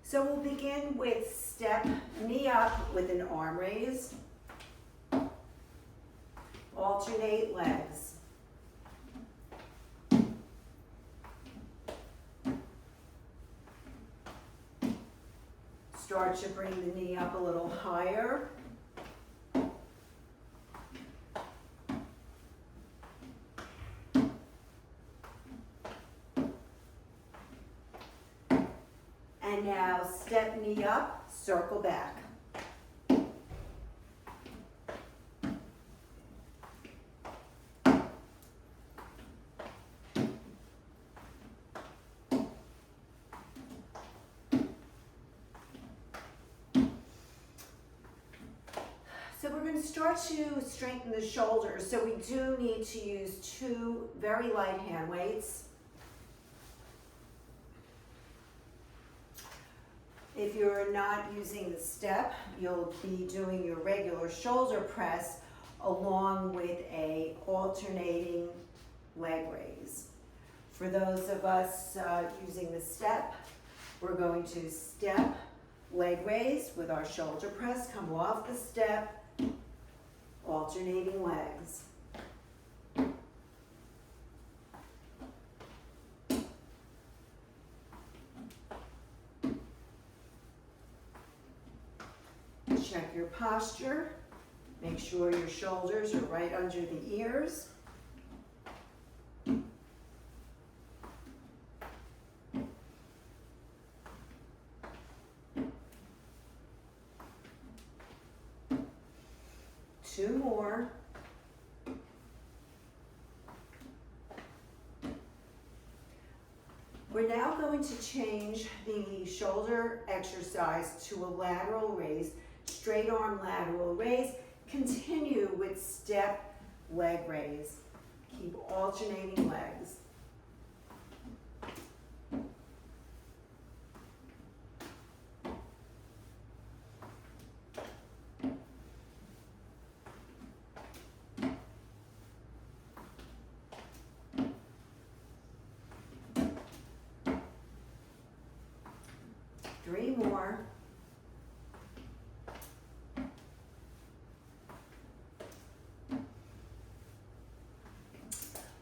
So we'll begin with step knee up with an arm raise. Alternate legs. Start to bring the knee up a little higher. And now step knee up, circle back. So we're going to start to strengthen the shoulders. So we do need to use 2 very light hand weights. If you're not using the step, you'll be doing your regular shoulder press along with a alternating leg raise. For those of us using the step, we're going to step, leg raise with our shoulder press, come off the step, alternating legs. Check your posture. Make sure your shoulders are right under the ears. Two more. We're now going to change the shoulder exercise to a lateral raise, straight arm lateral raise. Continue with step leg raise. Keep alternating legs. Three more.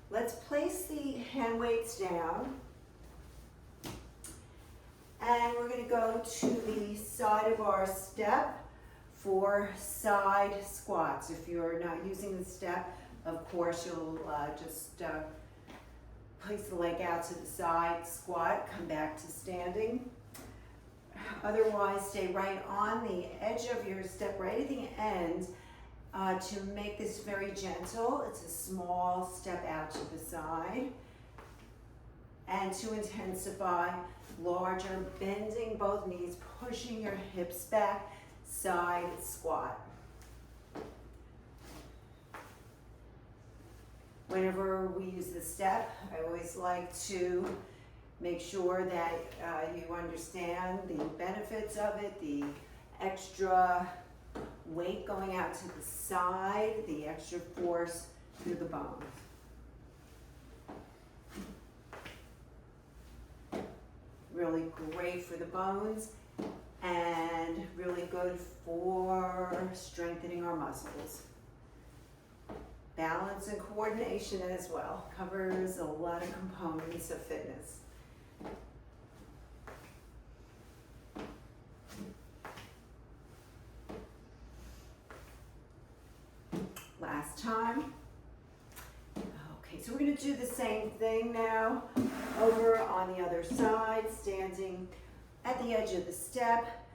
Let's place the hand weights down. And we're going to go to the side of our step for side squats. If you're not using the step, of course, you'll just place the leg out to the side, squat, come back to standing. Otherwise, stay right on the edge of your step, right at the end. To make this very gentle, it's a small step out to the side. And to intensify, larger, bending both knees, pushing your hips back, side squat. Whenever we use the step, I always like to make sure that you understand the benefits of it, the extra weight going out to the side, the extra force through the bones. Really great for the bones and really good for strengthening our muscles. Balance and coordination as well. Covers a lot of components of fitness. Last time. Okay, so we're going to do the same thing now. Over on the other side, standing at the edge of the step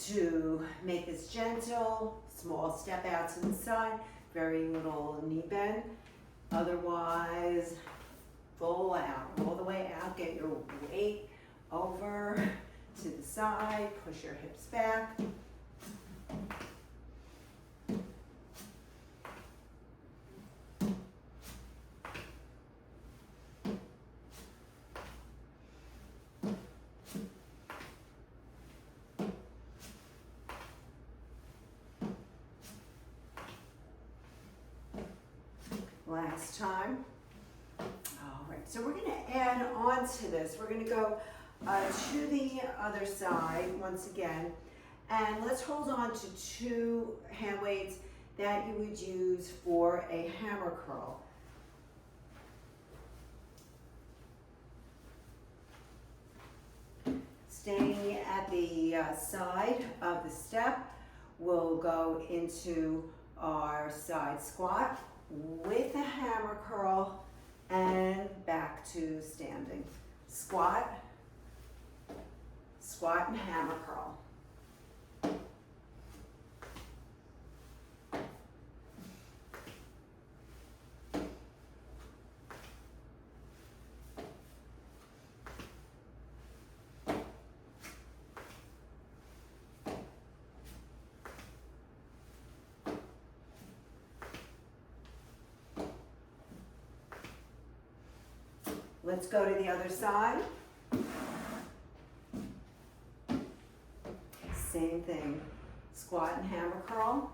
to make this gentle. Small step out to the side, very little knee bend. Otherwise, full out, all the way out. Get your weight over to the side, push your hips back. Last time. All right, so we're going to add on to this. We're going to go to the other side once again. And let's hold on to 2 hand weights that you would use for a hammer curl. Staying at the side of the step, we'll go into our side squat with a hammer curl and back to standing. Squat, squat and hammer curl. Let's go to the other side. Same thing, squat and hammer curl.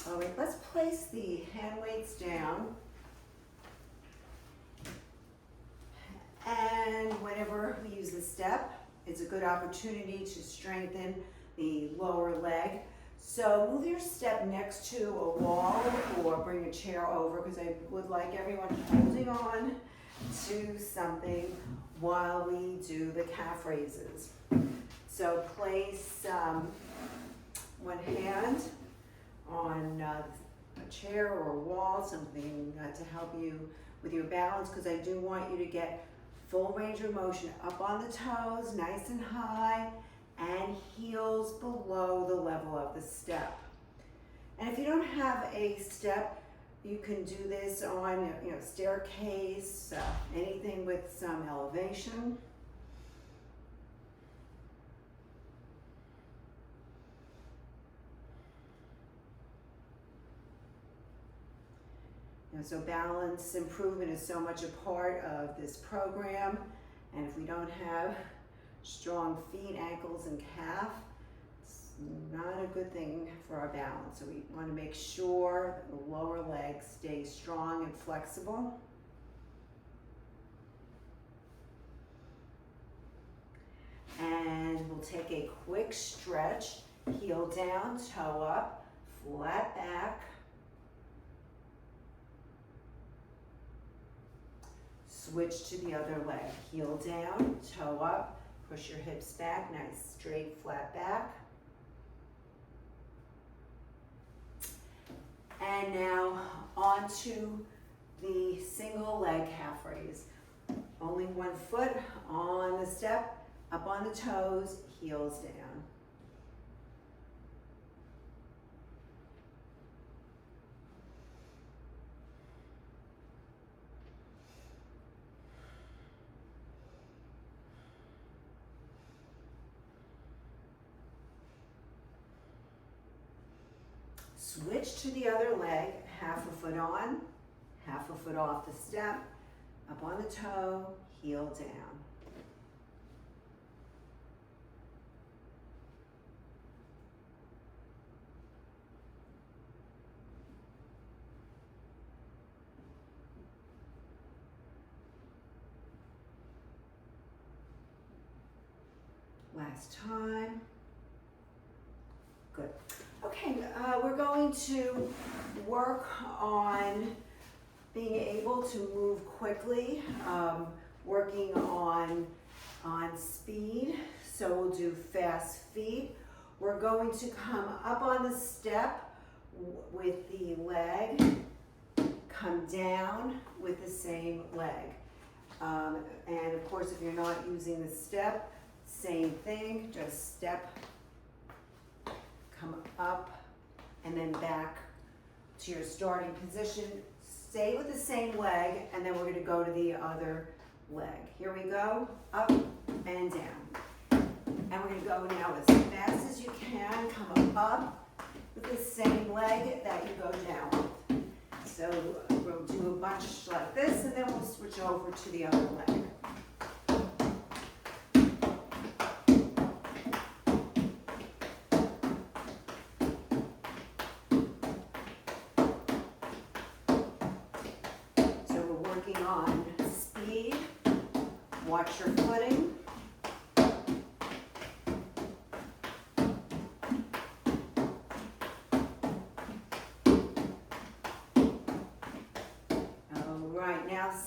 All right, let's place the hand weights down. And whenever we use the step, it's a good opportunity to strengthen the lower leg. So move your step next to a wall or bring a chair over, because I would like everyone holding on to something while we do the calf raises. So place one hand on a chair or a wall, something to help you with your balance, because I do want you to get full range of motion up on the toes, nice and high, and heels below the level of the step. And if you don't have a step, you can do this on, staircase, anything with some elevation. So balance improvement is so much a part of this program, and if we don't have strong feet, ankles, and calf, it's not a good thing for our balance. So we want to make sure that the lower leg stays strong and flexible. And we'll take a quick stretch, heel down, toe up, flat back. Switch to the other leg, heel down, toe up, push your hips back, nice straight flat back. And now onto the single leg calf raise. Only one foot on the step, up on the toes, heels down. Switch to the other leg, half a foot on, half a foot off the step, up on the toe, heel down. Last time. Good. Okay, we're going to work on being able to move quickly, working on speed. So we'll do fast feet. We're going to come up on the step with the leg, come down with the same leg. And of course, if you're not using the step, same thing, just step, come up, and then back to your starting position. Stay with the same leg, and then we're going to go to the other leg. Here we go, up and down. And we're gonna go now as fast as you can, come up with the same leg that you go down with. So we'll do a bunch like this, and then we'll switch over to the other leg. So we're working on speed. Watch your footing.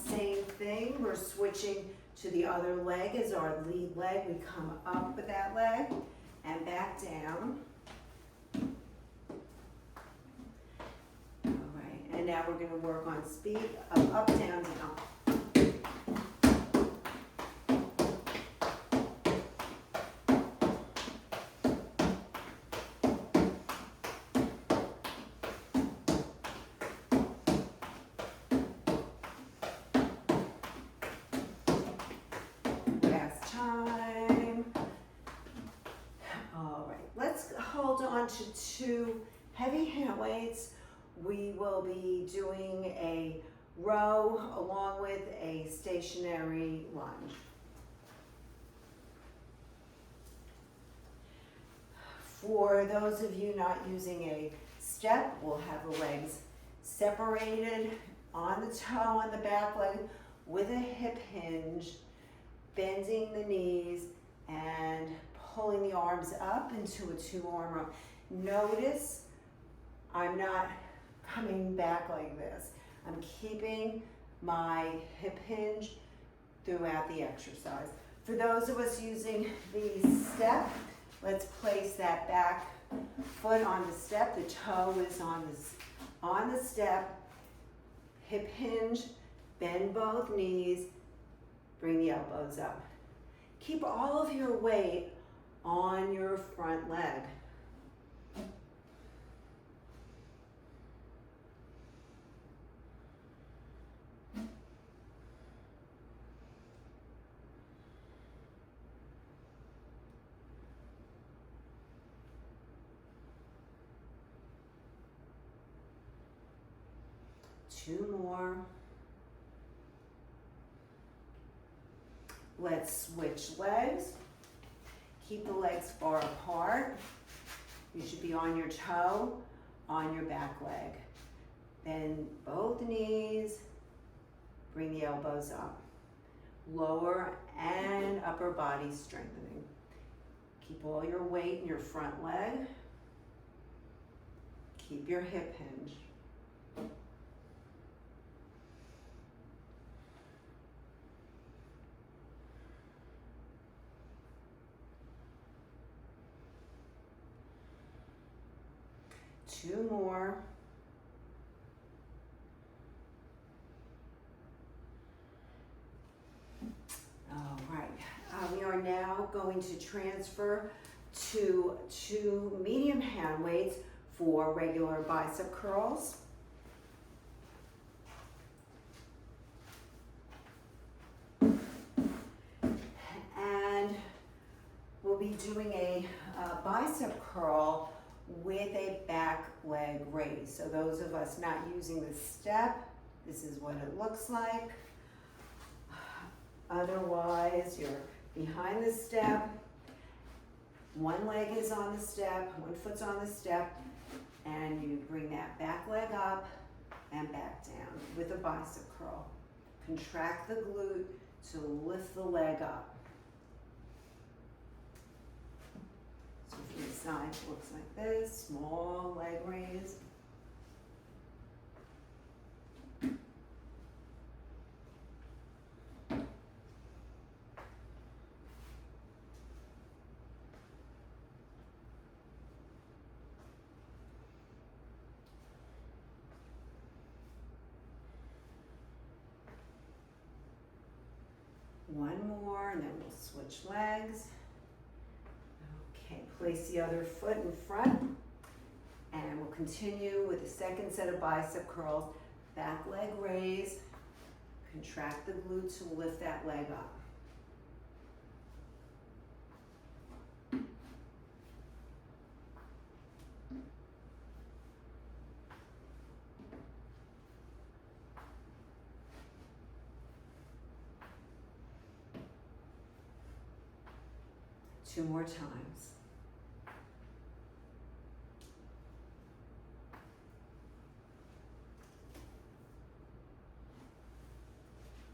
Same thing, we're switching to the other leg as our lead leg. We come up with that leg and back down. All right, and now we're going to work on speed, up, down, down. Hold on to 2 heavy hand weights. We will be doing a row along with a stationary lunge. For those of you not using a step, we'll have the legs separated on the toe on the back leg with a hip hinge, bending the knees and pulling the arms up into a 2-arm row. Notice I'm not coming back like this. I'm keeping my hip hinge throughout the exercise. For those of us using the step, let's place that back foot on the step. The toe is on the step. Hip hinge, bend both knees, bring the elbows up. Keep all of your weight on your front leg. Two more. Let's switch legs. Keep the legs far apart. You should be on your toe, on your back leg. Bend both knees, bring the elbows up. Lower and upper body strengthening. Keep all your weight in your front leg. Keep your hip hinge. Two more. All right, we are now going to transfer to 2 medium hand weights for regular bicep curls. And we'll be doing a bicep curl with a back leg raise. So those of us not using the step, this is what it looks like. Otherwise, you're behind the step, one leg is on the step, one foot's on the step, and you bring that back leg up and back down with a bicep curl. Contract the glute to lift the leg up. So from the side, it looks like this, small leg raise. One more, and then we'll switch legs. Okay, place the other foot in front, and we'll continue with the second set of bicep curls. Back leg raise, contract the glute to lift that leg up. 2 more times.